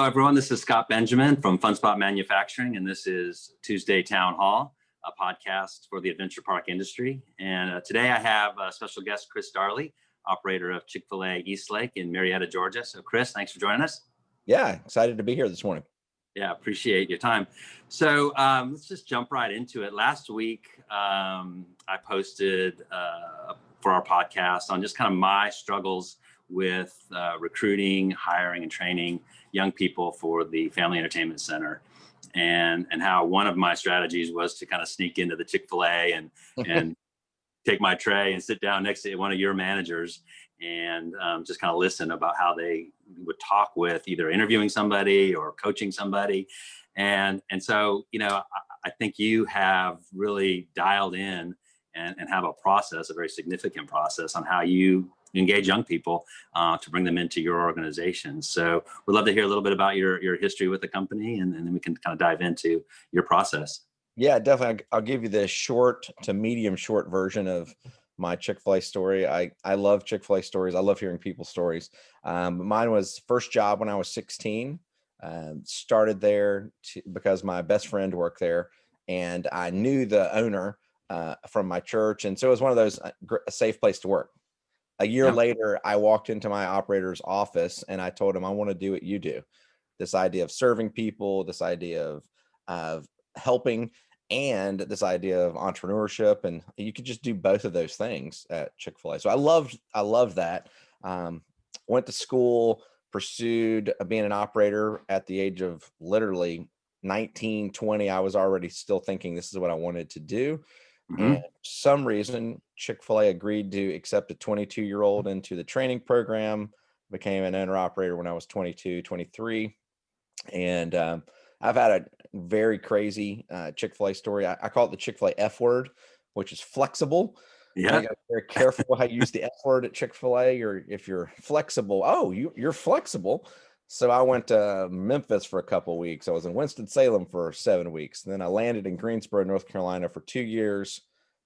everyone. This is Scott Benjamin from Fun Spot Manufacturing, and this is Tuesday Townhall, a podcast for the adventure park industry. And today I have a special guest, Chris Darley, operator of Chick-Fil-A Eastlake in Marietta, Georgia. So Chris, thanks for joining us. Yeah, excited to be here this morning. Yeah, appreciate your time. So let's just jump right into it. Last week, I posted for our podcast on just kind of my struggles with recruiting, hiring, and training young people for the Family Entertainment Center, and how one of my strategies was to kind of sneak into the Chick-fil-A and take my tray and sit down next to one of your managers and just kind of listen about how they would talk with either interviewing somebody or coaching somebody. And so, you know, I think you have really dialed in and have a process, a very significant process on how you engage young people to bring them into your organization. So we'd love to hear a little bit about your history with the company, and then we can kind of dive into your process. Yeah, definitely. I'll give you the short to medium short version of my Chick-fil-A story. I love Chick-fil-A stories. I love hearing people's stories. Mine was first job when I was 16. Started there because my best friend worked there, and I knew the owner from my church. And so it was one of those a safe place to work. A year later, I walked into my operator's office and I told him, I want to do what you do. This idea of serving people, this idea of helping, and this idea of entrepreneurship. And you could just do both of those things at Chick-fil-A. So I loved that. Went to school, pursued being an operator at the age of literally 19, 20. I was already still thinking this is what I wanted to do. Mm-hmm. And for some reason, Chick-fil-A agreed to accept a 22-year-old into the training program, became an owner operator when I was 22, 23. And I've had a very crazy Chick-fil-A story. I call it the Chick-fil-A F word, which is flexible. Yeah. You gotta be very careful how you use the F word at Chick-fil-A, or if you're flexible, you're flexible. So I went to Memphis for a couple of weeks. I was in Winston-Salem for 7 weeks. And then I landed in Greensboro, North Carolina for 2 years.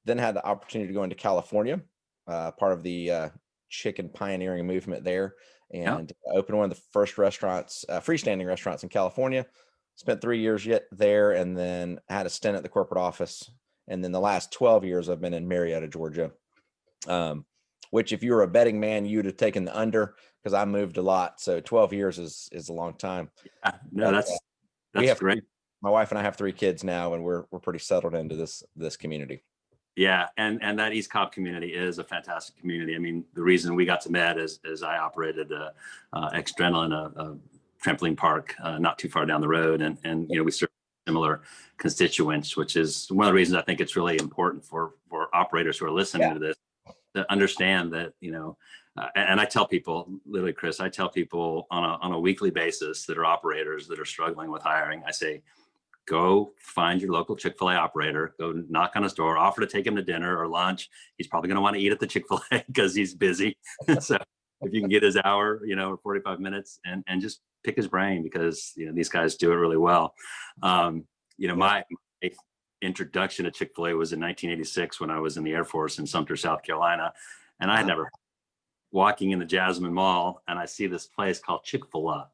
Then had the opportunity to go into California, part of the chicken pioneering movement there, and opened one of the first restaurants, freestanding restaurants in California. Spent 3 years there, and then had a stint at the corporate office. And then the last 12 years I've been in Marietta, Georgia, which if you were a betting man, you'd have taken the under, because I moved a lot. So 12 years is a long time. Yeah, no, that's great. My wife and I have 3 kids now, and we're pretty settled into this community. Yeah, and that East Cobb community is a fantastic community. I mean, the reason we got to meet is I operated Extrenalin, a trampoline park not too far down the road, and you know, we serve similar constituents, which is one of the reasons I think it's really important for operators who are listening to this to understand that, you know, and I tell people, literally, Chris, I tell people on a weekly basis that are operators that are struggling with hiring, I say, go find your local Chick-fil-A operator, go knock on his door, offer to take him to dinner or lunch. He's probably going to want to eat at the Chick-fil-A because he's busy. So if you can get his hour, you know, or 45 minutes and just pick his brain, because, you know, these guys do it really well. You know, my introduction to Chick-fil-A was in 1986 when I was in the Air Force in Sumter, South Carolina. And I had never walking in the Jasmine Mall, and I see this place called Chick-fil-A.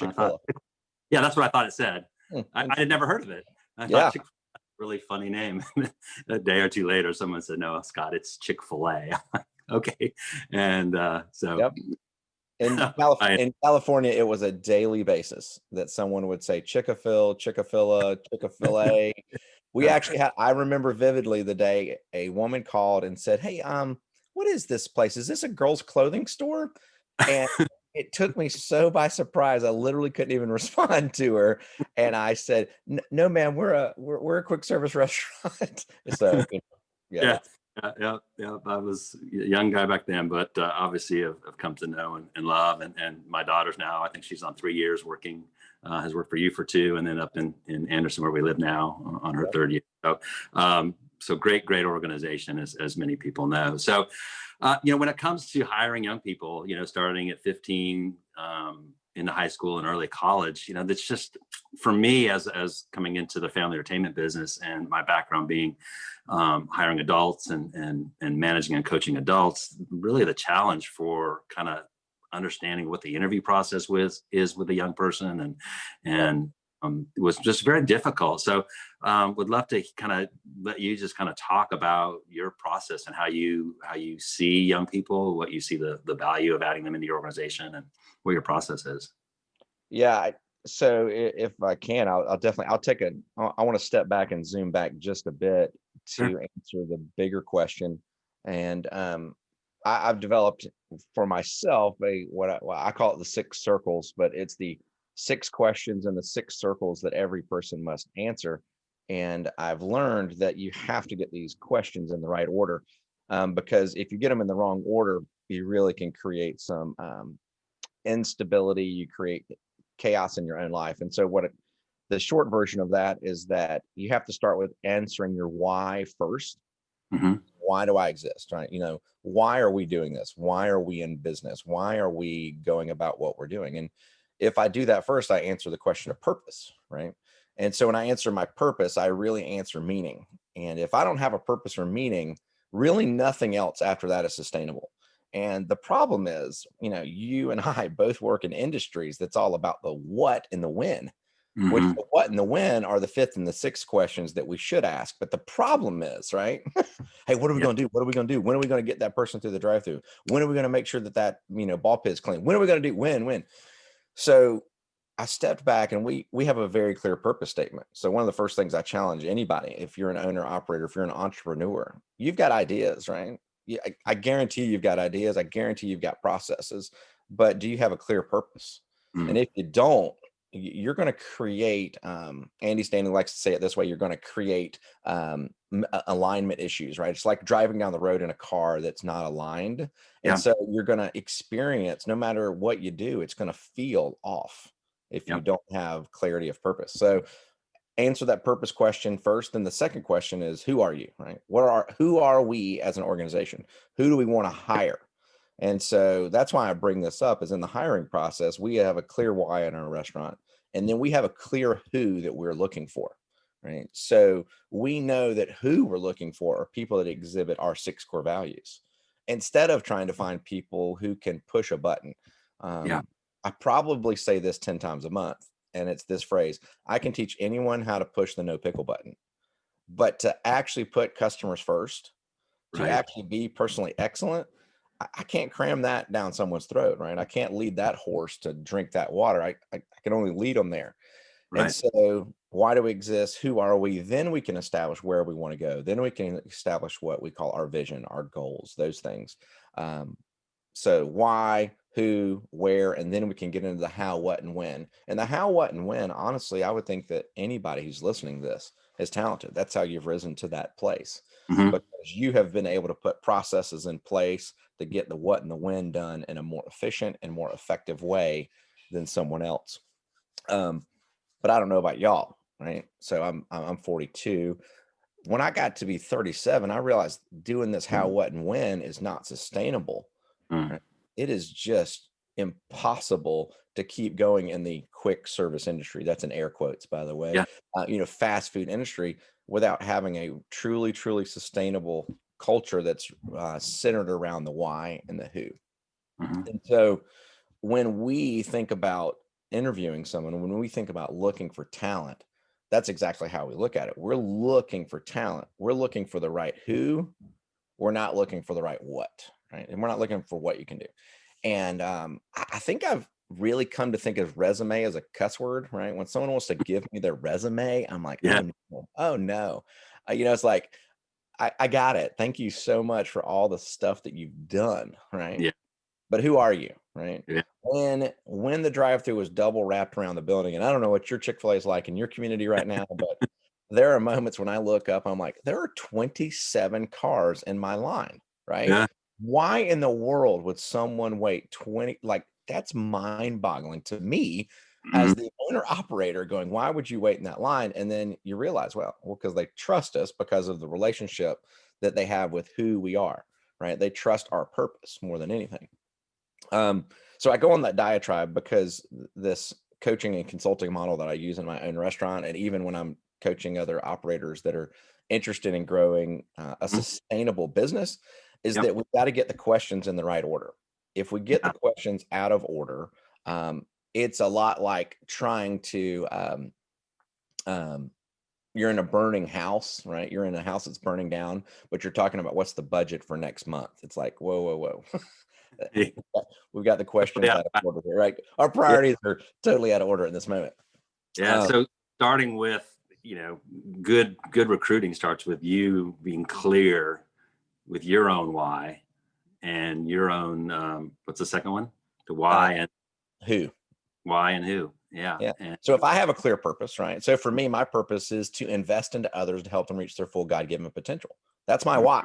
Yeah, that's what I thought it said. I had never heard of it. I thought Chick-fil-A, really funny name. A day or two later, someone said, "No, Scott, it's Chick-fil-A." Okay, and so in California, it was a daily basis that someone would say Chick-fil-A, Chick-fil-A. We actually had. I remember vividly the day a woman called and said, "Hey, what is this place? Is this a girls' clothing store?" And it took me so by surprise. I literally couldn't even respond to her. And I said, "No, ma'am, we're a quick service restaurant." So, yeah. I was a young guy back then, but obviously I've come to know and love. And my daughter's now, I think she's on 3 years working, has worked for you for 2, and then up in Anderson, where we live now, on her 3rd year. So great organization, as many people know. So, you know, when it comes to hiring young people, you know, starting at 15 into high school and early college, you know, that's just, for me, as coming into the family entertainment business, and my background being hiring adults and managing and coaching adults, really the challenge for kind of understanding what the interview process is with a young person, and it was just very difficult. So would love to kind of let you just kind of talk about your process and how you see young people, what you see the value of adding them into your organization, and what your process is. Yeah. So if I can, I'll definitely, I want to step back and zoom back just a bit to Sure. answer the bigger question. And I've developed for myself what I call it the 6 circles, but it's the 6 questions and the 6 circles that every person must answer. And I've learned that you have to get these questions in the right order, because if you get them in the wrong order, you really can create some instability. You create chaos in your own life. And so the short version of that is that you have to start with answering your why first. Hmm. Why do I exist? Right? Why are we doing this? Why are we in business? Why are we going about what we're doing? And if I do that first, I answer the question of purpose, right? And so when I answer my purpose, I really answer meaning. And if I don't have a purpose or meaning, really nothing else after that is sustainable. And the problem is, you and I both work in industries that's all about the what and the when, which Hmm. the what and the when are the 5th and the 6th questions that we should ask. But the problem is, right? Hey, what are we Yeah. going to do? What are we going to do? When are we going to get that person through the drive-through? When are we going to make sure that ball pit is clean? When are we going to do? When? So I stepped back, and we have a very clear purpose statement. So one of the first things I challenge anybody, if you're an owner operator, if you're an entrepreneur, you've got ideas, right? I guarantee you've got ideas. I guarantee you've got processes, but do you have a clear purpose? And Mm. if you don't, you're going to create, Andy Stanley likes to say it this way, you're going to create alignment issues, right? It's like driving down the road in a car that's not aligned. And Yeah. so you're going to experience, no matter what you do, it's going to feel off if you Yep. don't have clarity of purpose. So answer that purpose question first. Then the second question is, who are you, right? Who are we as an organization? Who do we want to hire? And so that's why I bring this up, is in the hiring process, we have a clear why in our restaurant, and then we have a clear who that we're looking for, right? So we know that who we're looking for are people that exhibit our 6 core values, instead of trying to find people who can push a button. Yeah. I probably say this 10 times a month, and it's this phrase: I can teach anyone how to push the no pickle button, but to actually put customers first, to Right. actually be personally excellent, I can't cram that down someone's throat, right? I can't lead that horse to drink that water. I can only lead them there. And Right. so, why do we exist? Who are we? Then we can establish where we want to go. Then we can establish what we call our vision, our goals, those things. Um, so why, who, where, and then we can get into the how, what, and when. And the how, what, and when, honestly, I would think that anybody who's listening to this is talented. That's how you've risen to that place, Hmm. because you have been able to put processes in place to get the what and the when done in a more efficient and more effective way than someone else. Um, but I don't know about y'all, right? So I'm 42. When I got to be 37, I realized doing this how, what, and when is not sustainable. Mm. Right? It is just impossible to keep going in the quick service industry. That's in air quotes, by the way. Yeah. Fast food industry, without having a truly, truly sustainable culture that's centered around the why and the who. Hmm. And so when we think about interviewing someone, when we think about looking for talent, that's exactly how we look at it. We're looking for talent. We're looking for the right who. We're not looking for the right what, right? And we're not looking for what you can do. And I think I've really come to think of resume as a cuss word, right? When someone wants to give me their resume, I'm like, Yeah. oh no, oh no. It's like, I got it. Thank you so much for all the stuff that you've done, right? Yeah. But who are you, right? Yeah. When the drive-through was double wrapped around the building, and I don't know what your Chick-fil-A is like in your community right now, but there are moments when I look up, I'm like, there are 27 cars in my line, right? Yeah. Why in the world would someone wait 20? Like, that's mind-boggling to me Hmm. as the owner operator, going, why would you wait in that line? And then you realize, well, because they trust us because of the relationship that they have with who we are, right? They trust our purpose more than anything. So I go on that diatribe because this coaching and consulting model that I use in my own restaurant, and even when I'm coaching other operators that are interested in growing a Hmm. sustainable business, is Yep. that we've got to get the questions in the right order. if we get the questions out of order, it's a lot like trying to, you're in a burning house, right? You're in a house that's burning down, but you're talking about what's the budget for next month. It's like, whoa, whoa, whoa. We've got the questions out of order here, right? Our priorities are totally out of order in this moment. Yeah. So starting with, good recruiting starts with you being clear with your own why and your own, what's the second one? The why and who. Why and who. Yeah. Yeah. And so if I have a clear purpose, right? So for me, my purpose is to invest into others to help them reach their full God-given potential. That's my why.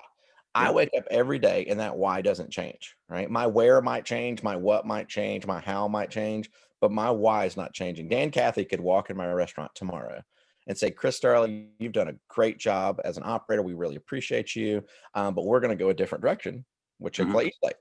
I wake up every day and that why doesn't change, right? My where might change, my what might change, my how might change, but my why is not changing. Dan Cathy could walk in my restaurant tomorrow and say, Chris Darley, you've done a great job as an operator. We really appreciate you, but we're going to go a different direction with Chick-fil-A Eastlake.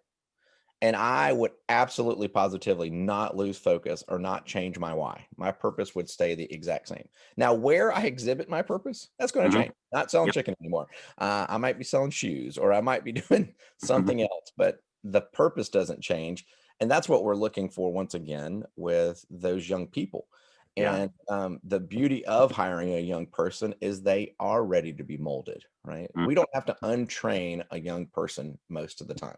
And I would absolutely positively not lose focus or not change my why. My purpose would stay the exact same. Now, where I exhibit my purpose, that's going to change. Not selling chicken anymore. I might be selling shoes, or I might be doing something else, but the purpose doesn't change. And that's what we're looking for once again with those young people. And the beauty of hiring a young person is they are ready to be molded, right? We don't have to untrain a young person most of the time.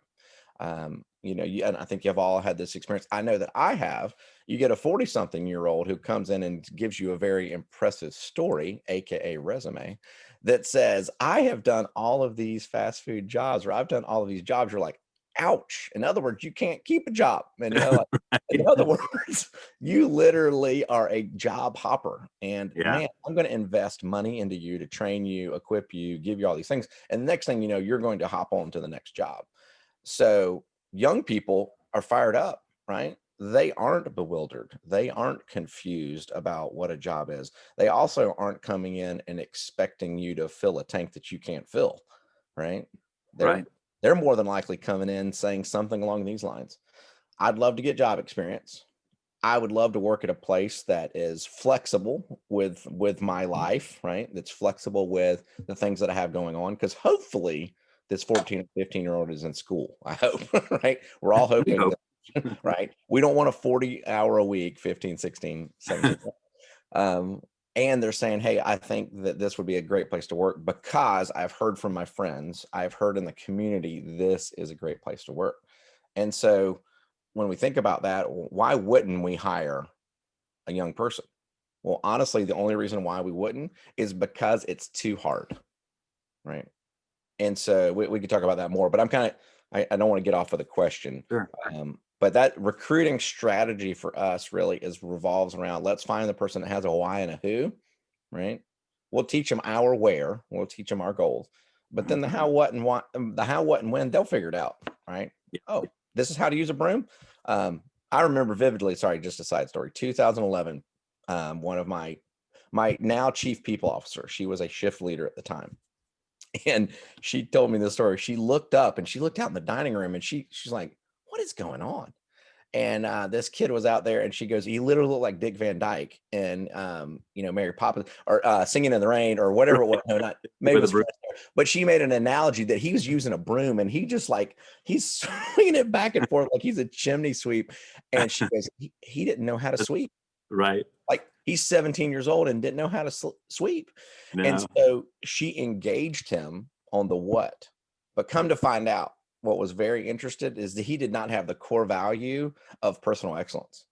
And I think you've all had this experience. I know that I have. You get a 40-something-year-old who comes in and gives you a very impressive story, AKA resume, that says, I have done all of these fast food jobs, or I've done all of these jobs. You're like, ouch. In other words, you can't keep a job. And in other words, you literally are a job hopper. And man, I'm going to invest money into you to train you, equip you, give you all these things. And the next thing you know, you're going to hop on to the next job. So young people are fired up, right? They aren't bewildered. They aren't confused about what a job is. They also aren't coming in and expecting you to fill a tank that you can't fill, right? They're more than likely coming in saying something along these lines. I'd love to get job experience. I would love to work at a place that is flexible with my life, right? That's flexible with the things that I have going on, because hopefully this 14 or 15-year-old is in school. I hope, right? We're all hoping, right? We don't want a 40-hour a week, 15, 16, 17. And they're saying, hey, I think that this would be a great place to work because I've heard from my friends, I've heard in the community, this is a great place to work. And so when we think about that, why wouldn't we hire a young person? Well, honestly, the only reason why we wouldn't is because it's too hard, right? And so we could talk about that more, but I don't want to get off of the question. Sure. But that recruiting strategy for us really revolves around, let's find the person that has a why and a who, right? We'll teach them our where, we'll teach them our goals, but then the how, what, and why, the how, what, and when, they'll figure it out, right? Oh, this is how to use a broom. I remember vividly, sorry, just a side story, 2011, one of my now chief people officer, she was a shift leader at the time. And she told me this story. She looked up and she looked out in the dining room and she's like, what is going on? And this kid was out there and she goes, he literally looked like Dick Van Dyke and, Mary Poppins, or Singing in the Rain, or whatever it was. No, not maybe it was, but she made an analogy that he was using a broom and he just he's swinging it back and forth like he's a chimney sweep. And she goes, he didn't know how to sweep. Right. Like he's 17 years old and didn't know how to sweep. No. And so she engaged him on the what, but come to find out, what was very interested is that he did not have the core value of personal excellence,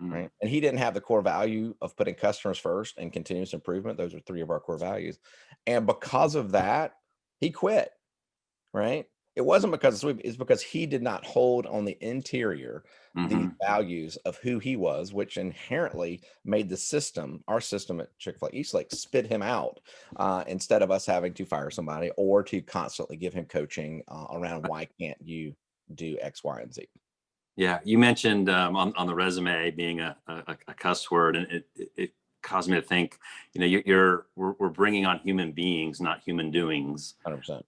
right? And he didn't have the core value of putting customers first and continuous improvement. Those are 3 of our core values. And because of that, he quit, right? It wasn't because of sweep, it's because he did not hold on the interior, the values of who he was, which inherently made the system, our system at Chick-fil-A Eastlake, spit him out instead of us having to fire somebody or to constantly give him coaching around why can't you do X, Y, and Z. Yeah, you mentioned on the resume being a cuss word, and it caused me to think, we're bringing on human beings, not human doings. 100%.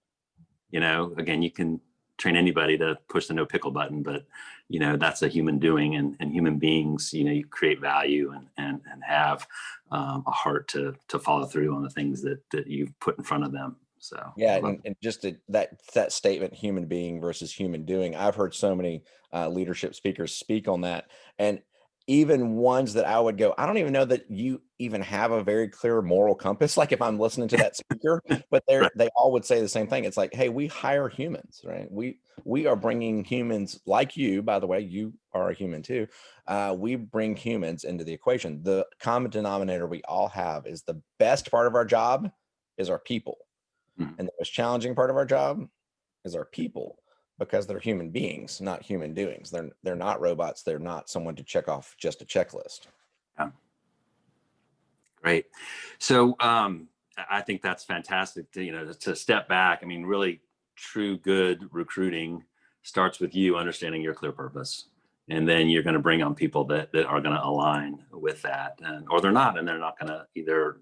Again, you can train anybody to push the no pickle button, but that's a human doing, and human beings, you create value and have a heart to follow through on the things that you've put in front of them. So Yeah, love and just that statement, human being versus human doing. I've heard so many leadership speakers speak on that, and even ones that I would go, I don't even know that you even have a very clear moral compass. Like if I'm listening to that speaker, but right. they all would say the same thing. It's like, hey, we hire humans, right? We are bringing humans like you. By the way, you are a human too. We bring humans into the equation. The common denominator we all have is the best part of our job is our people. Mhm. And the most challenging part of our job is our people, because they're human beings, not human doings. They're not robots. They're not someone to check off just a checklist. Yeah, great. So I think that's fantastic to, to step back. I mean, really true good recruiting starts with you understanding your clear purpose. And then you're going to bring on people that are going to align with that, or they're not, and they're not going to either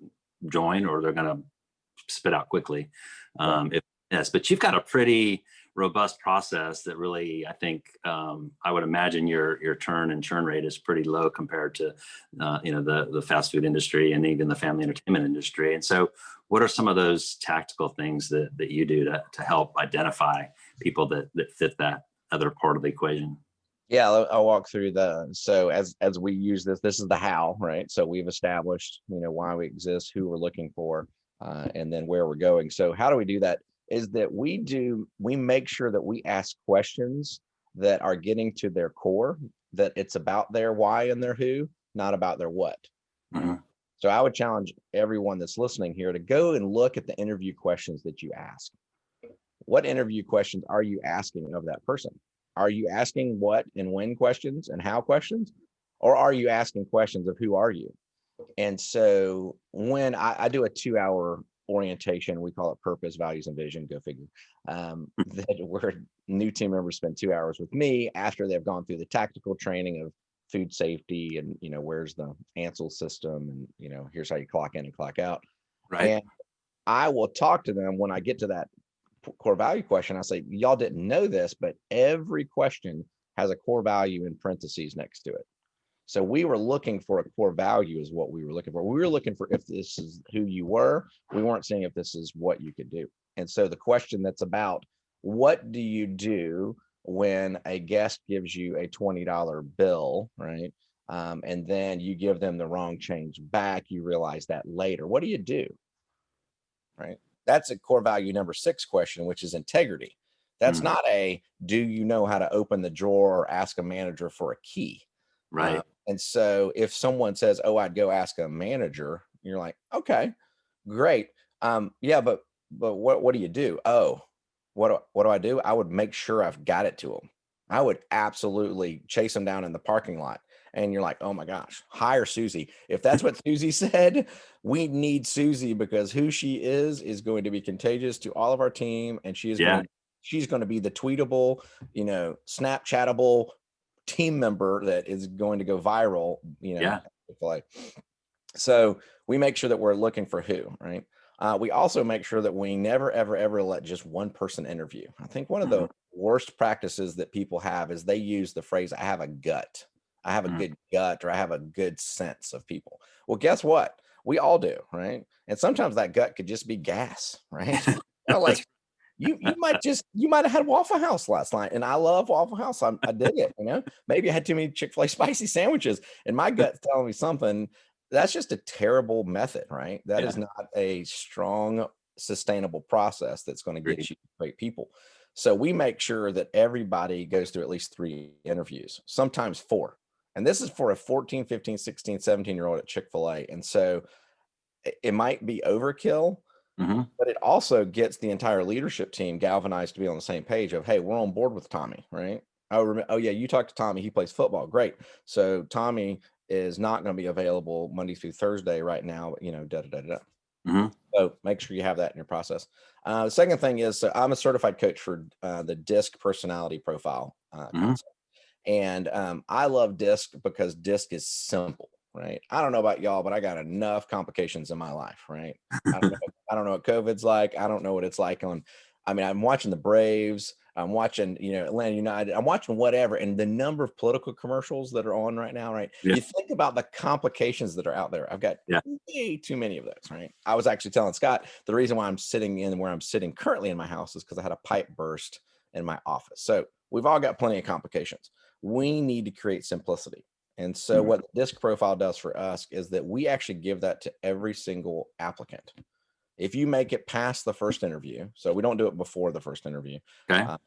join or they're going to spit out quickly. Right. Yes, but you've got a pretty robust process that really, I think, I would imagine your turn and churn rate is pretty low compared to, the fast food industry and even the family entertainment industry. And so, what are some of those tactical things that you do to help identify people that fit that other part of the equation? Yeah, I'll walk through so as we use this is the how, right? So we've established, why we exist, who we're looking for, and then where we're going. So how do we do that? Is that we make sure that we ask questions that are getting to their core, that it's about their why and their who, not about their what. Right? Mhm. So I would challenge everyone that's listening here to go and look at the interview questions that you ask. What interview questions are you asking of that person? Are you asking what and when questions and how questions? Or are you asking questions of who are you? And so when I do a 2 hour orientation, we call it purpose, values, and vision, go figure, that where new team members spend 2 hours with me after they've gone through the tactical training of food safety and, where's the Ansel system and, here's how you clock in and clock out. Right. And I will talk to them when I get to that core value question. I say, y'all didn't know this, but every question has a core value in parentheses next to it. So we were looking for a core value is what we were looking for. We were looking for if this is who you were. We weren't saying if this is what you could do. And so the question that's about what do you do when a guest gives you a $20 bill, right? And then you give them the wrong change back. You realize that later. What do you do? Right? That's a core value number 6 question, which is integrity. That's Mhm. not a do you know how to open the drawer or ask a manager for a key. Right. And so if someone says, oh, I'd go ask a manager, you're like, okay, great. Yeah, but what do you do? Oh, what do I do? I would make sure I've got it to them. I would absolutely chase them down in the parking lot. And you're like, oh my gosh, hire Susie. If that's what Susie said, we need Susie because who she is going to be contagious to all of our team. And she's Yeah. going to be the tweetable, Snapchatable team member that is going to go viral, Yeah. Chick-fil-A. So we make sure that we're looking for who, right? We also make sure that we never, ever, ever let just one person interview. I think one of the Mhm. worst practices that people have is they use the phrase, I have a gut. I have a Mhm. good gut, or I have a good sense of people. Well, guess what? We all do, right? And sometimes that gut could just be gas, right? Like That's you might have had Waffle House last night, and I love Waffle House. I dig it. Maybe I had too many Chick-fil-A spicy sandwiches, and my gut's telling me something. That's just a terrible method, right? That is yeah. not a strong, sustainable process that's going to get Agreed. you great people. So we make sure that everybody goes through at least 3 interviews, sometimes 4. And this is for a 14, 15, 16, 17-year-old at Chick-fil-A. And so it might be overkill, Mhm. but it also gets the entire leadership team galvanized to be on the same page of, hey, we're on board with Tommy, right? Oh yeah, you talked to Tommy. He plays football. Great. So Tommy is not going to be available Monday through Thursday right now. Da da da da. Mhm. So make sure you have that in your process. The second thing is, so I'm a certified coach for the DISC personality profile Mhm. concept. And I love DISC because DISC is simple, right? I don't know about y'all, but I got enough complications in my life, right? I don't know. I don't know what COVID's like. I don't know what it's like on I mean, I'm watching the Braves, I'm watching, Atlanta United, I'm watching whatever. And the number of political commercials that are on right now, right? Yeah. You think about the complications that are out there. I've got Yeah. way too many of those, right? I was actually telling Scott the reason why I'm sitting in where I'm sitting currently in my house is because I had a pipe burst in my office. So we've all got plenty of complications. We need to create simplicity. And so Mhm. what the disc profile does for us is that we actually give that to every single applicant. If you make it past the first interview, so we don't do it before the first interview, Okay. uh,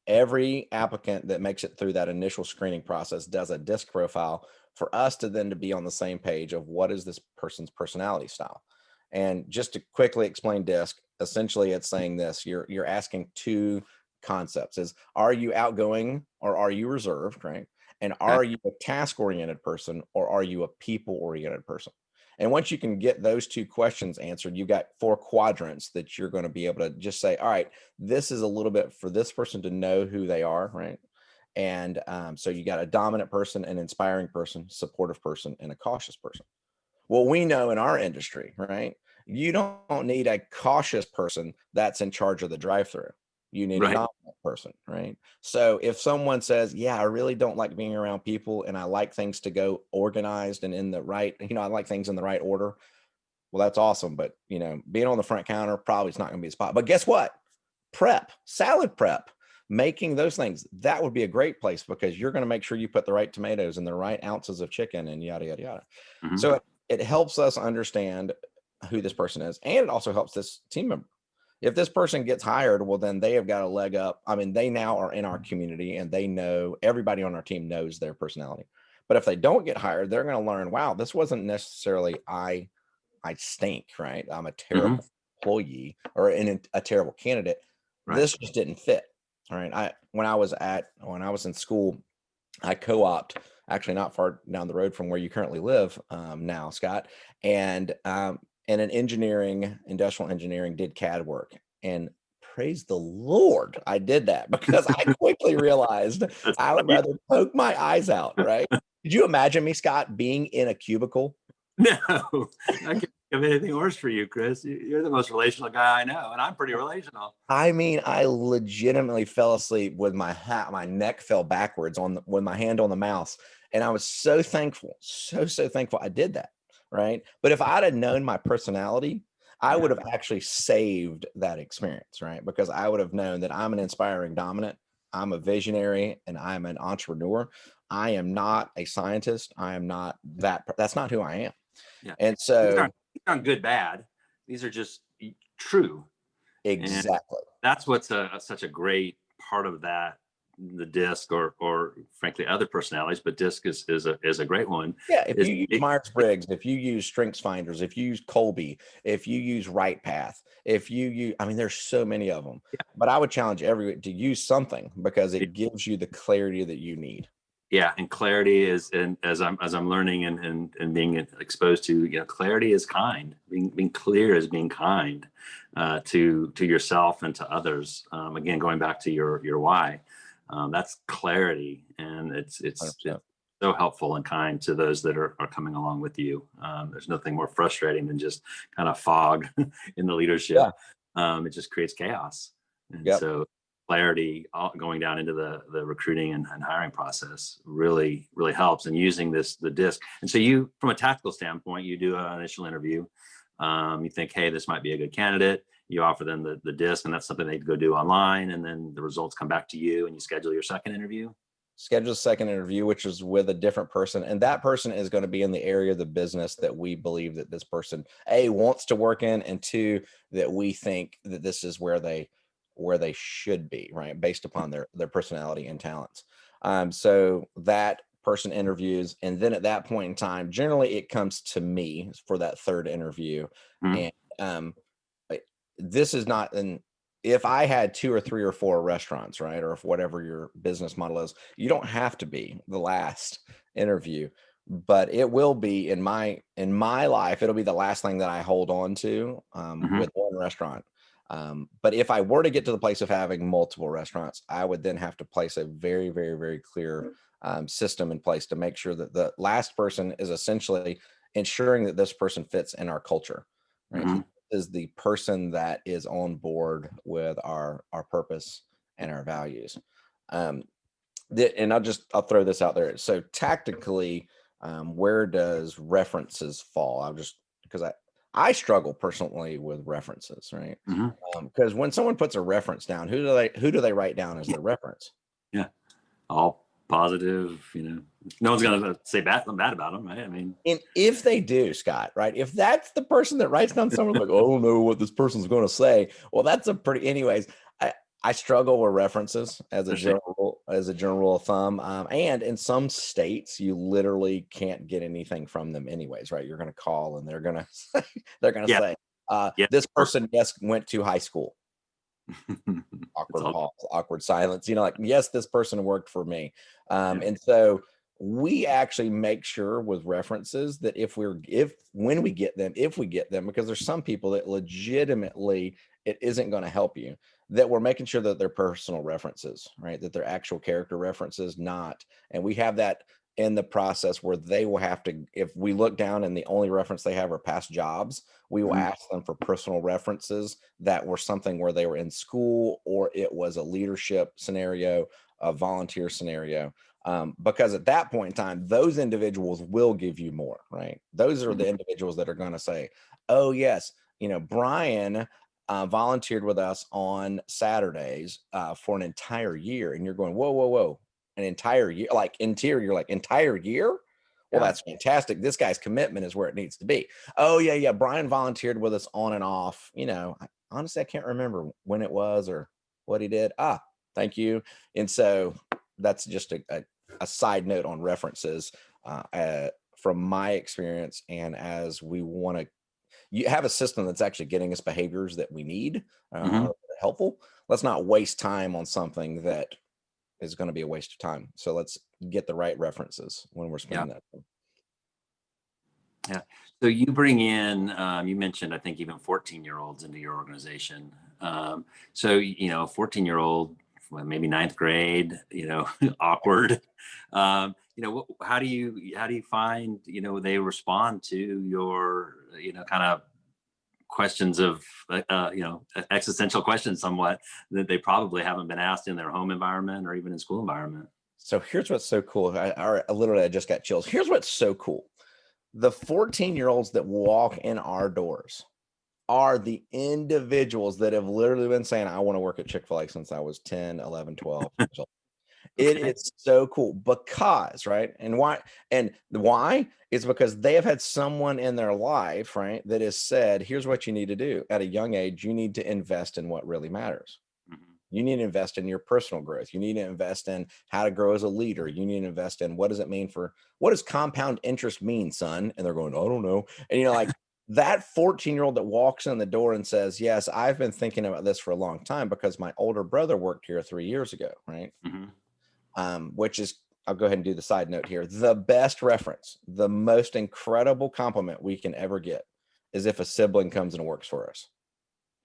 every applicant that makes it through that initial screening process does a disc profile for us to then to be on the same page of what is this person's personality style. And just to quickly explain disc, essentially it's saying this, you're asking two concepts: is are you outgoing or are you reserved, right? And Okay. are you a task oriented person or are you a people oriented person? And once you can get those two questions answered, you've got four quadrants that you're going to be able to just say, all right, this is a little bit for this person to know who they are, right? And so you got a dominant person, an inspiring person, supportive person, and a cautious person. Well, we know in our industry, right? You don't need a cautious person that's in charge of the drive-through. You need a Right. dominant person, right? So if someone says, "Yeah, I really don't like being around people, and I like things to go organized and in the right, I like things in the right order." Well, that's awesome, but being on the front counter probably is not going to be a spot. But guess what? Salad prep, making those things, that would be a great place because you're going to make sure you put the right tomatoes and the right ounces of chicken and yada yada yada. Mhm. So it helps us understand who this person is, and it also helps this team member. If this person gets hired, well, then they have got a leg up. I mean, they now are in our community and they know, everybody on our team knows their personality. But if they don't get hired, they're going to learn, wow, this wasn't necessarily I stink, right? I'm a Mhm. terrible employee or a terrible candidate. Right. This just didn't fit. All right. When I was in school, I co-opt actually not far down the road from where you currently live now, Scott, and an industrial engineering did CAD work. And praise the Lord, I did that because I quickly realized That's I would rather poke my eyes out, right? Could you imagine me, Scott, being in a cubicle? No, I can't think of anything worse for you, Chris. You're the most relational guy I know, and I'm pretty relational. I mean, I legitimately fell asleep with my neck fell backwards with my hand on the mouse. And I was so thankful, so thankful I did that. Right. But if I'd have known my personality, I would Yeah. have actually saved that experience. Right. Because I would have known that I'm an inspiring dominant, I'm a visionary, and I'm an entrepreneur. I am not a scientist. I am not that's not who I am. Yeah. And These so, aren't good, bad. These are just true. And exactly. that's what's such a great part of that, the disc or frankly other personalities, but disc is a great one. Yeah, if Is you use it, Myers-Briggs, if you use Strengths Finders, if you use Colby, if you use Right Path, if you use, I mean, there's so many of them. But I would challenge everyone to use something because it gives you the clarity that you need. yeah, and clarity is, and as I'm learning and being exposed to, clarity is kind. Being clear is being kind to yourself and to others. Again, going back to your why, that's clarity, and it's 100%. so helpful and kind to those that are coming along with you. There's nothing more frustrating than just kind of fog in the leadership. Yeah. It just creates chaos, and Yep. so clarity going down into the recruiting and hiring process really helps, and using the disc. And so you, from a tactical standpoint, you do an initial interview. You think, hey, this might be a good candidate. You offer them the disc, and that's something they go do online, and then the results come back to you and you schedule your second interview. Schedule a second interview, which is with a different person. And that person is going to be in the area of the business that we believe that this person, A, wants to work in, and two, that we think that this is where they should be, right? Based upon their personality and talents. So that person interviews, and then at that point in time, generally it comes to me for that third interview. Mhm. And this is not an if I had two or three or four restaurants, right, or if whatever your business model is, you don't have to be the last interview, but it will be in my life. It'll be the last thing that I hold on to Mhm. with one restaurant. But if I were to get to the place of having multiple restaurants, I would then have to place a very, very, very clear system in place to make sure that the last person is essentially ensuring that this person fits in our culture, right? Mhm. is the person that is on board with our purpose and our values. Um, and I'll throw this out there. So tactically, where does references fall? Because I struggle personally with references, right? Mhm. Because when someone puts a reference down, who do they write down as their reference? Yeah. All positive, no one's gonna say bad about them, right? I mean, And if they do, Scott, right? If that's the person that writes down someone like, oh, I don't know what this person's going to say. Well, that's a pretty, anyways. I struggle with references as a especially, general rule of thumb. And in some states, you literally can't get anything from them, anyways, right? You're going to call and they're going to yeah, say, yeah. this person, yes, went to high school. It's Awkward all pause, awkward silence, like, yes, this person worked for me. yeah. And so we actually make sure with references that if we get them, because there's some people that legitimately it isn't going to help you, that we're making sure that they're personal references, right? That they're actual character references, not. And we have that in the process where they will have to, if we look down and the only reference they have are past jobs, we will Mhm. ask them for personal references that were something where they were in school, or it was a leadership scenario, a volunteer scenario. Because at that point in time, those individuals will give you more, right? Those are the individuals that are going to say, oh, yes, Brian volunteered with us on Saturdays for an entire year. And you're going, whoa, whoa, whoa, an entire year, like interior, like entire year. Well, Yeah. that's fantastic. This guy's commitment is where it needs to be. Oh, yeah, yeah. Brian volunteered with us on and off. Honestly, I can't remember when it was or what he did. Thank you. And so that's just a side note on references from my experience. And as we want to, you have a system that's actually getting us behaviors that we need, Mhm. are helpful. Let's not waste time on something that is going to be a waste of time. So let's get the right references when we're Yeah. spending that time. Yeah. So you bring in, you mentioned, I think, even 14-year-olds into your organization. So, 14-year-old, well, maybe ninth grade, awkward. How do you find, they respond to your, kind of questions of, existential questions somewhat that they probably haven't been asked in their home environment or even in school environment. So here's what's so cool. I just got chills. Here's what's so cool. The 14-year-olds that walk in our doors are the individuals that have literally been saying, I want to work at Chick-fil-A since I was 10, 11, 12 years old. It Okay. is so cool because, right? And why is because they have had someone in their life, right, that has said, here's what you need to do at a young age. You need to invest in what really matters. Mhm. You need to invest in your personal growth. You need to invest in how to grow as a leader. You need to invest in what does compound interest mean, son? And they're going, I don't know. And like that 14-year-old that walks in the door and says, yes, I've been thinking about this for a long time because my older brother worked here 3 years ago, right? Mhm. Which is, I'll go ahead and do the side note here. The best reference, the most incredible compliment we can ever get is if a sibling comes and works for us.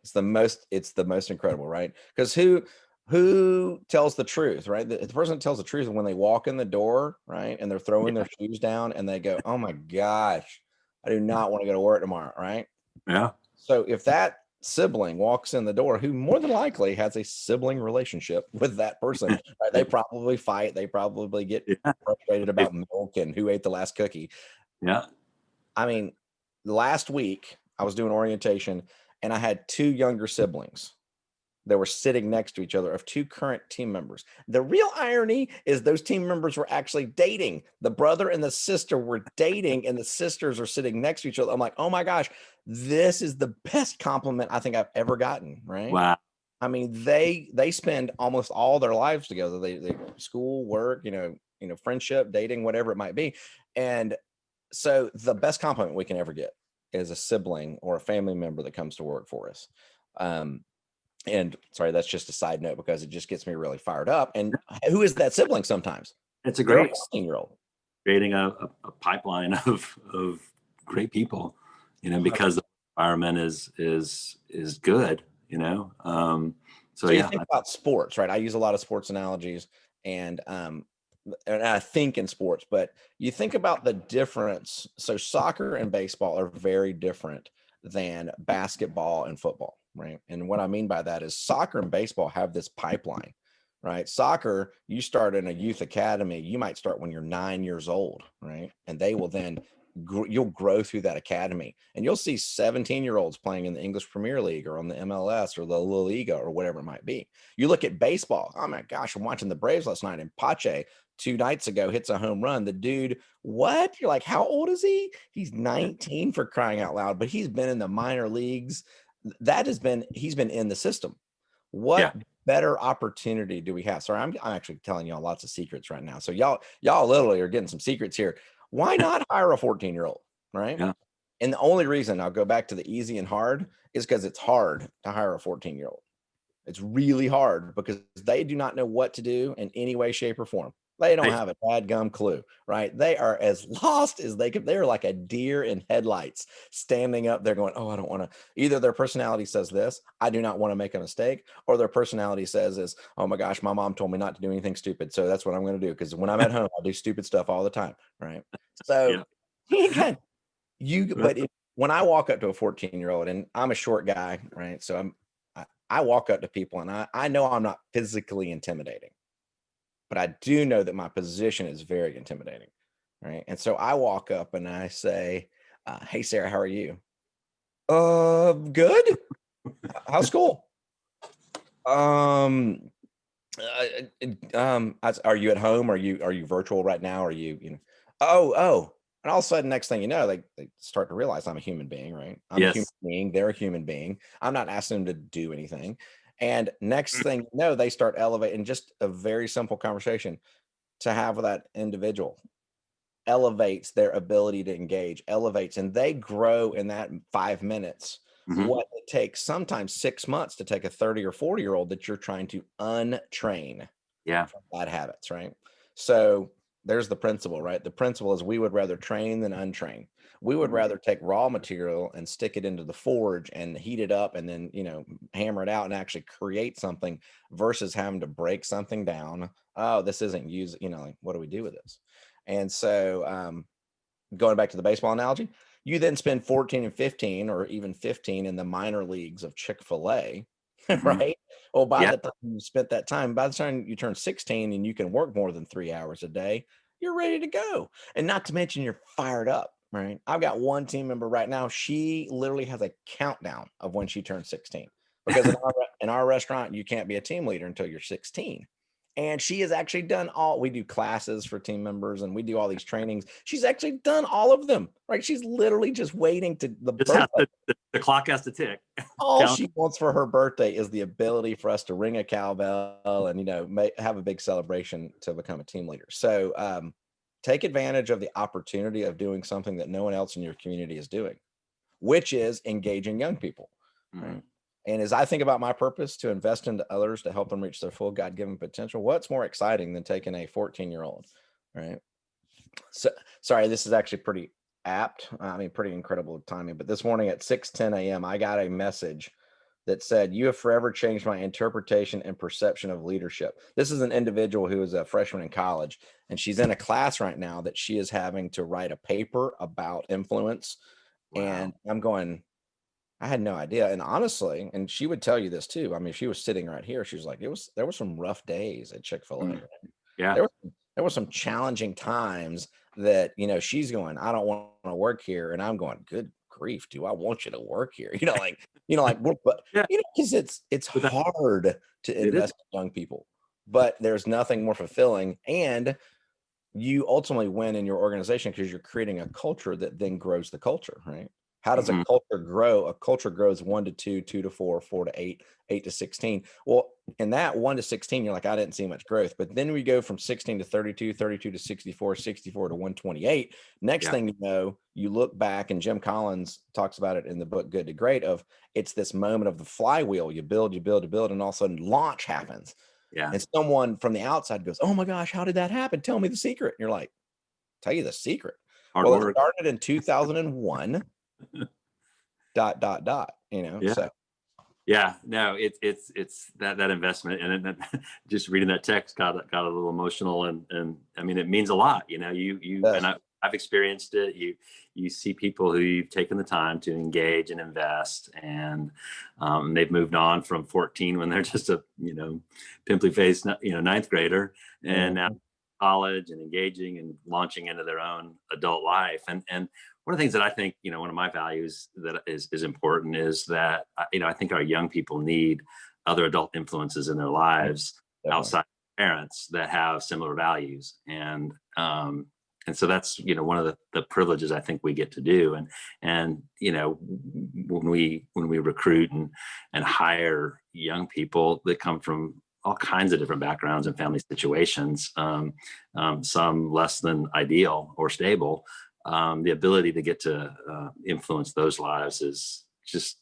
It's the most incredible, right? Because who tells the truth, right? The person that tells the truth when they walk in the door, right? And they're throwing Yeah. their shoes down and they go, oh my gosh, I do not want to go to work tomorrow, right? Yeah. So if that sibling walks in the door, who more than likely has a sibling relationship with that person, right? They probably fight, they probably get Yeah. frustrated about milk and who ate the last cookie. Yeah. I mean, last week I was doing orientation and I had two younger siblings that were sitting next to each other of two current team members. The real irony is those team members were actually dating. The brother and the sister were dating, and the sisters are sitting next to each other. I'm like, oh my gosh, this is the best compliment I think I've ever gotten. Right? Wow. I mean, they spend almost all their lives together. They school, work, friendship, dating, whatever it might be, and so the best compliment we can ever get is a sibling or a family member that comes to work for us. Um, and sorry, that's just a side note because it just gets me really fired up. And who is that sibling sometimes? It's a They're a great 14-year-old. creating a pipeline of great people, because the environment is good, so So you yeah. think about sports, right? I use a lot of sports analogies and I think in sports, but you think about the difference. So soccer and baseball are very different. than basketball and football, right? And what I mean by that is soccer and baseball have this pipeline, right? Soccer, you start in a youth academy, you might start when you're 9 years old, right? And they will then you'll grow through that academy, and you'll see 17-year-olds playing in the English Premier League or on the MLS or the La Liga or whatever it might be. You look at baseball. Oh my gosh, I'm watching the Braves last night, and Pache 2 nights ago hits a home run. The dude, what? You're like, how old is he? He's 19, for crying out loud, but he's been in the minor leagues. He's been in the system. What better opportunity do we have? Sorry, I'm actually telling y'all lots of secrets right now. So y'all literally are getting some secrets here. Why not hire a 14-year-old, right? Yeah. And the only reason, I'll go back to the easy and hard, is because it's hard to hire a 14-year-old. It's really hard because they do not know what to do in any way, shape, or form. They don't have a dadgum clue, right? They are as lost as they could. They're like a deer in headlights standing up there going, oh, I don't want to. Either their personality says this, I do not want to make a mistake, or their personality says is, oh my gosh, my mom told me not to do anything stupid, so that's what I'm going to do, because when I'm at home, I do stupid stuff all the time, right? So when I walk up to a 14-year-old, and I'm a short guy, right? So I walk up to people, and I know I'm not physically intimidating, but I do know that my position is very intimidating, right? And so I walk up and I say, hey, Sarah, how are you? Good. How's school? Are you at home? Are you virtual right now? Are you? Oh. And all of a sudden, next thing you know, they start to realize I'm a human being, right? I'm a human being. They're a human being. I'm not asking them to do anything. And next thing you know, they start elevating. Just a very simple conversation to have with that individual elevates their ability to engage, elevates, and they grow in that 5 minutes. What it takes sometimes 6 months to take a 30 or 40-year-old that you're trying to untrain from bad habits, right? So there's the principle, right? The principle is we would rather train than untrain. We would rather take raw material and stick it into the forge and heat it up and then, hammer it out and actually create something versus having to break something down. Oh, this isn't used, like, what do we do with this? And so going back to the baseball analogy, you then spend 14 and 15 or even 15 in the minor leagues of Chick-fil-A, right? Well, by the time you spent that time, by the time you turn 16 and you can work more than 3 hours a day, you're ready to go. And not to mention you're fired up, right? I've got one team member right now. She literally has a countdown of when she turns 16, because in our restaurant, you can't be a team leader until you're 16. And she has actually done we do classes for team members and we do all these trainings. She's actually done all of them, right? She's literally just waiting to the clock has to tick. All she wants for her birthday is the ability for us to ring a cowbell and, have a big celebration to become a team leader. So take advantage of the opportunity of doing something that no one else in your community is doing, which is engaging young people, right? And as I think about my purpose to invest into others to help them reach their full God-given potential, what's more exciting than taking a 14-year-old, right? So, sorry, this is actually pretty apt. Pretty incredible timing. But this morning at 6:10 a.m., I got a message that said, "You have forever changed my interpretation and perception of leadership." This is an individual who is a freshman in college, and she's in a class right now that she is having to write a paper about influence. Wow. And I'm going, I had no idea. And honestly, and she would tell you this too. She was sitting right here. She was like, there were some rough days at Chick-fil-A. Yeah. There were some challenging times that, she's going, I don't want to work here. And I'm going, good grief, do I want you to work here? Because it's hard to invest in young people, but there's nothing more fulfilling. And you ultimately win in your organization because you're creating a culture that then grows the culture, right? How does a culture grow? A culture grows 1 to 2, 2 to 4, 4 to 8, 8 to 16. Well, in that 1 to 16, you're like, I didn't see much growth. But then we go from 16 to 32, 32 to 64, 64 to 128. Next thing you know, you look back, and Jim Collins talks about it in the book Good to Great, of it's this moment of the flywheel. You build, and all of a sudden launch happens. Yeah. And someone from the outside goes, oh my gosh, how did that happen? Tell me the secret. And you're like, tell you the secret. Hard work. It started in 2001. ... So no, it's that investment, and then just reading that text got a little emotional, and it means a lot, you and I've experienced it. You see people who you've taken the time to engage and invest, and they've moved on from 14 when they're just a pimply faced ninth grader, and now college and engaging and launching into their own adult life. And one of the things that I think one of my values that is important is that I think our young people need other adult influences in their lives outside parents that have similar values, and so that's one of the privileges I think we get to do. And when we recruit and hire young people that come from all kinds of different backgrounds and family situations, some less than ideal or stable, the ability to get to influence those lives is just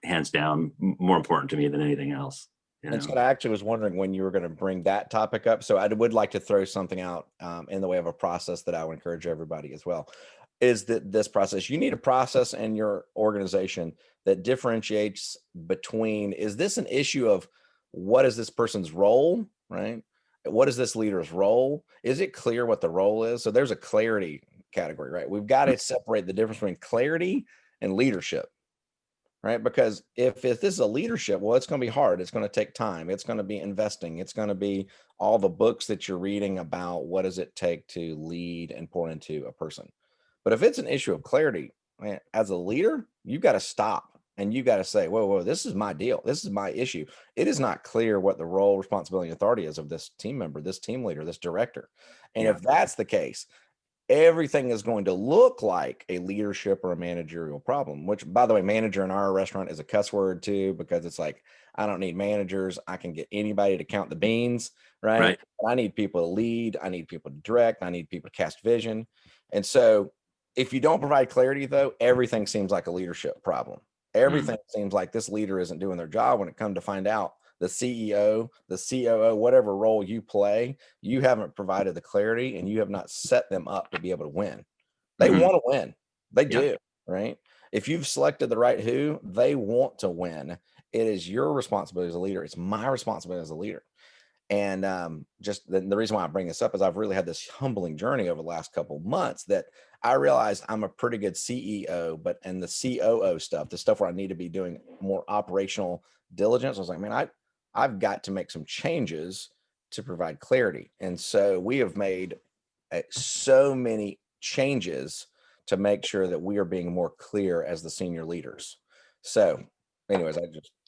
hands down more important to me than anything else. And so I actually was wondering when you were going to bring that topic up. So I would like to throw something out in the way of a process that I would encourage everybody as well. Is that this process, you need a process in your organization that differentiates between, is this an issue of what is this person's role, right? What is this leader's role? Is it clear what the role is? So there's a clarity category, right? We've got to separate the difference between clarity and leadership. Right? Because if this is a leadership, well, it's going to be hard. It's going to take time. It's going to be investing. It's going to be all the books that you're reading about what does it take to lead and pour into a person. But if it's an issue of clarity, man, as a leader, you got to stop and you got to say, whoa, this is my deal. This is my issue. It is not clear what the role, responsibility, and authority is of this team member, this team leader, this director. And if that's the case, everything is going to look like a leadership or a managerial problem, which, by the way, manager in our restaurant is a cuss word too, because it's like, I don't need managers. I can get anybody to count the beans, right? I need people to lead. I need people to direct. I need people to cast vision. And so if you don't provide clarity, though, everything seems like a leadership problem. Everything seems like this leader isn't doing their job. When it comes to find out, the CEO, the COO, whatever role you play, you haven't provided the clarity and you have not set them up to be able to win. They want to win. They do, right? If you've selected the right who, they want to win. It is your responsibility as a leader. It's my responsibility as a leader. And just the reason why I bring this up is I've really had this humbling journey over the last couple of months that I realized I'm a pretty good CEO, but in the COO stuff, the stuff where I need to be doing more operational diligence, I was like, man, I've got to make some changes to provide clarity. And so we have made so many changes to make sure that we are being more clear as the senior leaders. So anyways,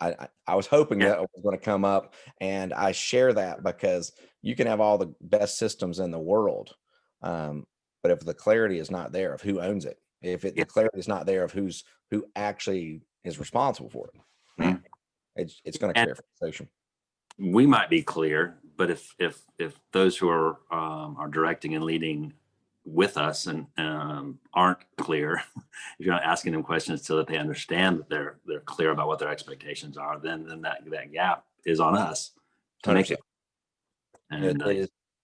I was hoping that was going to come up, and I share that because you can have all the best systems in the world. But if the clarity is not there of who owns it, the clarity is not there of who actually is responsible for it, it's going to create frustration. We might be clear, but if those who are directing and leading with us and aren't clear, if you're not asking them questions so that they understand that they're clear about what their expectations are, then that gap is on us to make it. And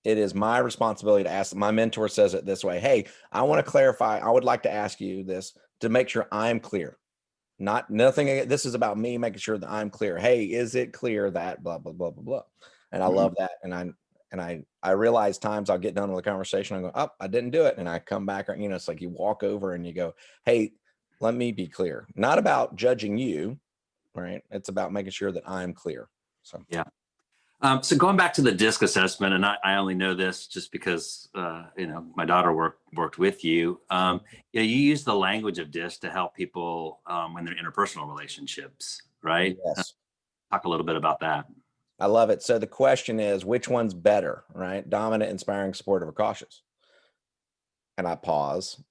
it is my responsibility to ask. My mentor says it this way: hey, I want to clarify. I would like to ask you this to make sure I'm clear. Nothing. This is about me making sure that I'm clear. Hey, is it clear that blah, blah, blah, blah, blah. And I love that. And I realize times I'll get done with the conversation. I go, oh, I didn't do it. And I come back, it's like you walk over and you go, hey, let me be clear. Not about judging you, right? It's about making sure that I'm clear. So, yeah. So going back to the DISC assessment, and I only know this just because, my daughter worked with you. You use the language of DISC to help people when they're interpersonal relationships, right? Yes. Talk a little bit about that. I love it. So the question is, which one's better, right? Dominant, inspiring, supportive, or cautious? And I pause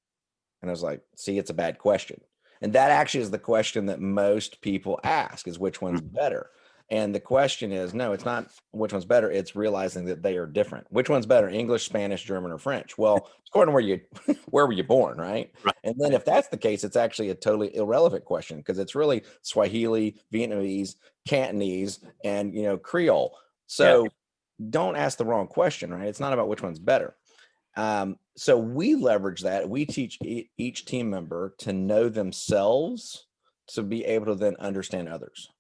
and I was like, see, it's a bad question. And that actually is the question that most people ask, is which one's better? And the question is, no, it's not which one's better. It's realizing that they are different. Which one's better, English, Spanish, German, or French? Well, according to where were you born, right? And then if that's the case, it's actually a totally irrelevant question because it's really Swahili, Vietnamese, Cantonese, and Creole. So don't ask the wrong question, right? It's not about which one's better. So we leverage that. We teach each team member to know themselves to be able to then understand others.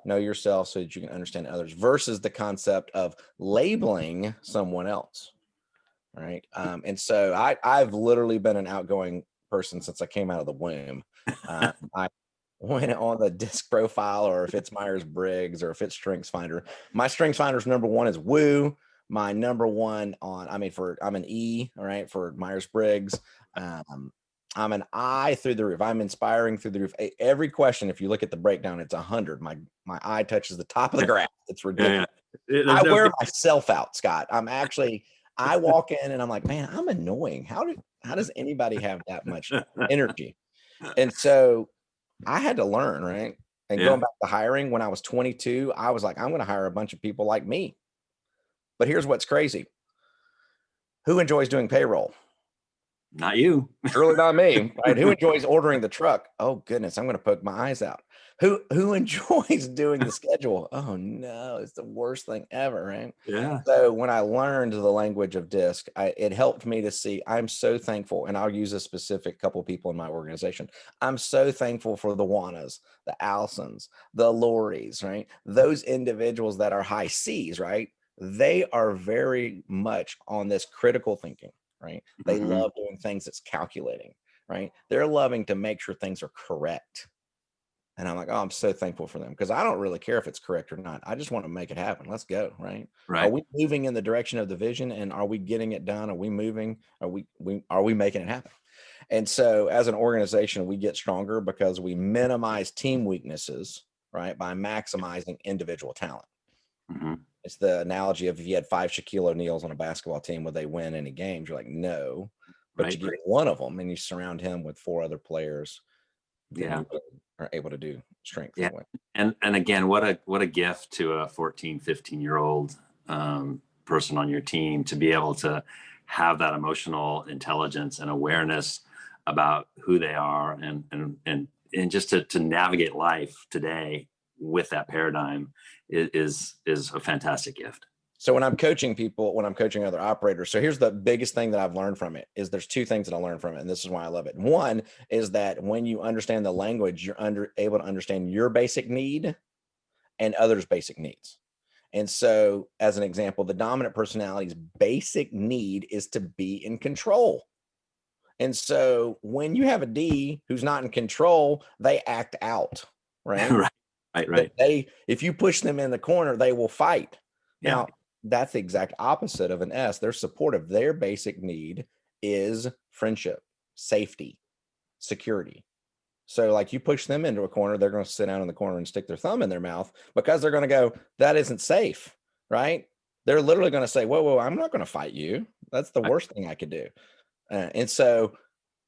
Know yourself so that you can understand others versus the concept of labeling someone else. right? And so I've literally been an outgoing person since I came out of the womb. I went on the disc profile, or if it's Myers-Briggs, or if it's StrengthsFinder. My StrengthsFinder's number one is Woo. My number one I'm an E, all right, for Myers-Briggs. I'm an I through the roof. I'm inspiring through the roof. Every question, if you look at the breakdown, it's 100. My eye touches the top of the graph. It's ridiculous. I wear myself out, Scott. I walk in and I'm like, man, I'm annoying. How does anybody have that much energy? And so I had to learn, right? And going back to hiring, when I was 22, I was like, I'm going to hire a bunch of people like me. But here's what's crazy. Who enjoys doing payroll? Not you. Surely not me, right? Who enjoys ordering the truck? Oh goodness, I'm going to poke my eyes out. Who enjoys doing the schedule? Oh no, it's the worst thing ever, right? Yeah. So when I learned the language of DISC, it helped me to see. I'm so thankful, and I'll use a specific couple of people in my organization. I'm so thankful for the Juanas, the Allisons, the Loris, right? Those individuals that are high Cs, right? They are very much on this critical thinking. Right? They love doing things that's calculating, right? They're loving to make sure things are correct. And I'm like, oh, I'm so thankful for them, because I don't really care if it's correct or not. I just want to make it happen. Let's go, right? Right. Are we moving in the direction of the vision, and are we getting it done? Are we moving? Are we making it happen? And so as an organization, we get stronger because we minimize team weaknesses, right? By maximizing individual talent. It's the analogy of if you had 5 Shaquille O'Neals on a basketball team, would they win any games? You're like, no, but you get one of them and you surround him with 4 other players. Then you are able to do strength. Yeah. And again, what a gift to a 14, 15-year-old person on your team to be able to have that emotional intelligence and awareness about who they are, and just to navigate life today with that paradigm is a fantastic gift. So when I'm coaching people, when I'm coaching other operators, so here's the biggest thing that I've learned from it is there's 2 things that I learned from it. And this is why I love it. One is that when you understand the language, you're able to understand your basic need and others' basic needs. And so as an example, the dominant personality's basic need is to be in control. And so when you have a D who's not in control, they act out, right? Right. If you push them in the corner, they will fight. Now, that's the exact opposite of an S. They're supportive. Their basic need is friendship, safety, security. So like you push them into a corner, they're going to sit down in the corner and stick their thumb in their mouth, because they're going to go, that isn't safe, right? They're literally going to say, whoa, I'm not going to fight you. That's the worst thing I could do. And so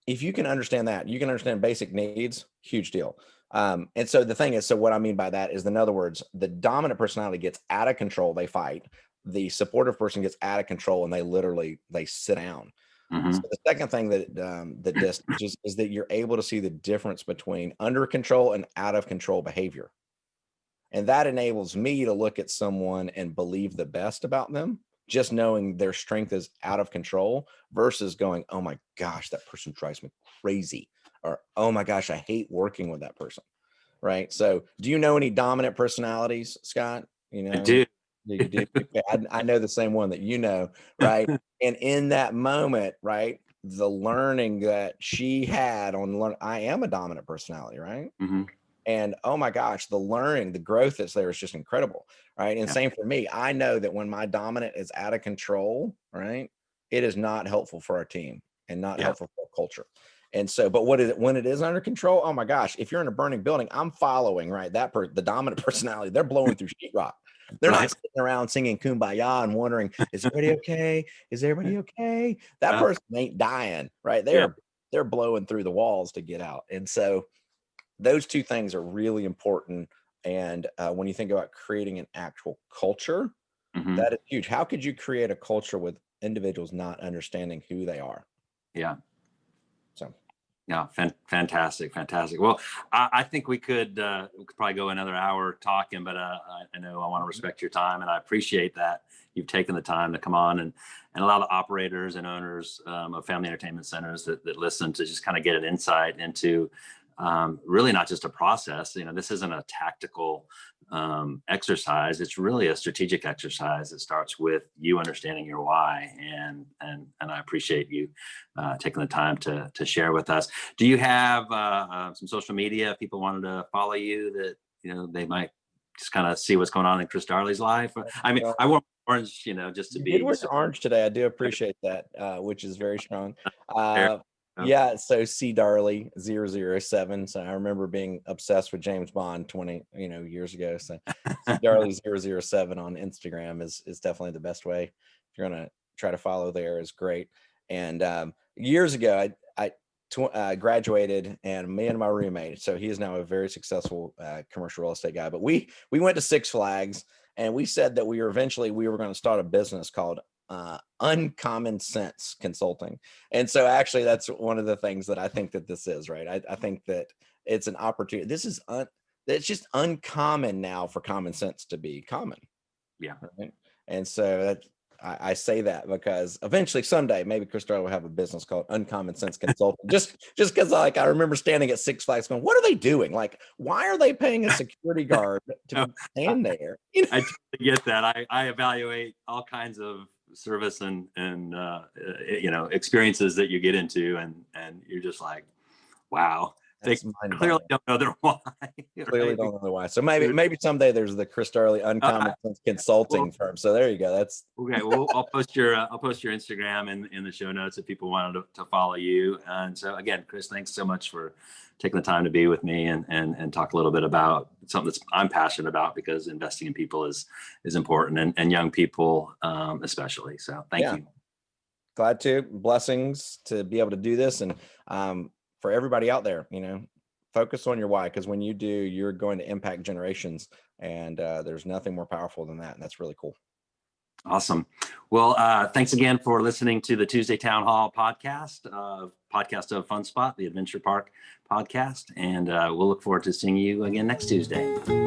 if you can understand that, you can understand basic needs, huge deal. And so the thing is, so what I mean by that is, in other words, the dominant personality gets out of control, they fight. The supportive person gets out of control and they sit down. So the second thing that the DISC teaches is that you're able to see the difference between under control and out of control behavior. And that enables me to look at someone and believe the best about them, just knowing their strength is out of control, versus going, oh my gosh, that person drives me crazy. Or, oh my gosh, I hate working with that person. Right. So do you know any dominant personalities, Scott? You know, I do. You do. I know the same one that you know, right? And in that moment, right, the learning that she had I am a dominant personality, right? And oh my gosh, the learning, the growth that's there is just incredible, right? And same for me. I know that when my dominant is out of control, right, it is not helpful for our team and not helpful for our culture. And so, but when it is under control, oh my gosh, if you're in a burning building, I'm following, right? The dominant personality, they're blowing through sheetrock. They're not sitting around singing Kumbaya and wondering, is everybody okay? Is everybody okay? That person ain't dying, right? They're blowing through the walls to get out. And so those 2 things are really important. And when you think about creating an actual culture, that is huge. How could you create a culture with individuals not understanding who they are? Yeah. So. Yeah, fantastic. Well, I think we could probably go another hour talking, but I know I want to respect your time, and I appreciate that you've taken the time to come on and allow the operators and owners of family entertainment centers that listen to just kind of get an insight into really not just a process. You know, this isn't a tactical exercise. It's really a strategic exercise. It starts with you understanding your why, and I appreciate you taking the time to share with us. Do you have some social media if people wanted to follow you that they might just kind of see what's going on in Chris Darley's life? I mean, I wore orange, just to You be. did wear orange today. I do appreciate that, which is very strong. There. Yeah, so C Darley 007. So I remember being obsessed with James Bond 20 years ago. So C Darley 007 on Instagram is definitely the best way. If you're gonna try to follow there, is great. And years ago, I graduated, and me and my roommate, so he is now a very successful commercial real estate guy. But we went to Six Flags, and we said that we were going to start a business called Uncommon Sense Consulting. And so actually that's one of the things that I think that this is, right? I think that it's an opportunity. It's just uncommon now for common sense to be common. Yeah. Right? And so I say that because eventually someday maybe Chris Darley will have a business called Uncommon Sense Consulting. just because I remember standing at Six Flags going, what are they doing? Like, why are they paying a security guard to stand there? I totally get that. I evaluate all kinds of service and experiences that you get into, and you're just like, wow. They clearly don't know their why. Clearly don't know why. So maybe someday there's the Chris Darley Uncommon Sense Consulting firm. So there you go. That's okay. Well, I'll post your Instagram in the show notes if people wanted to follow you. And so again, Chris, thanks so much for taking the time to be with me and talk a little bit about something that I'm passionate about, because investing in people is important, and young people especially. So thank you. Glad to. Blessings to be able to do this. And for everybody out there, focus on your why, because when you do, you're going to impact generations, and there's nothing more powerful than that. And that's really cool. Awesome. Well, thanks again for listening to the Tuesday Town Hall podcast of Fun Spot, the Adventure Park podcast. And we'll look forward to seeing you again next Tuesday.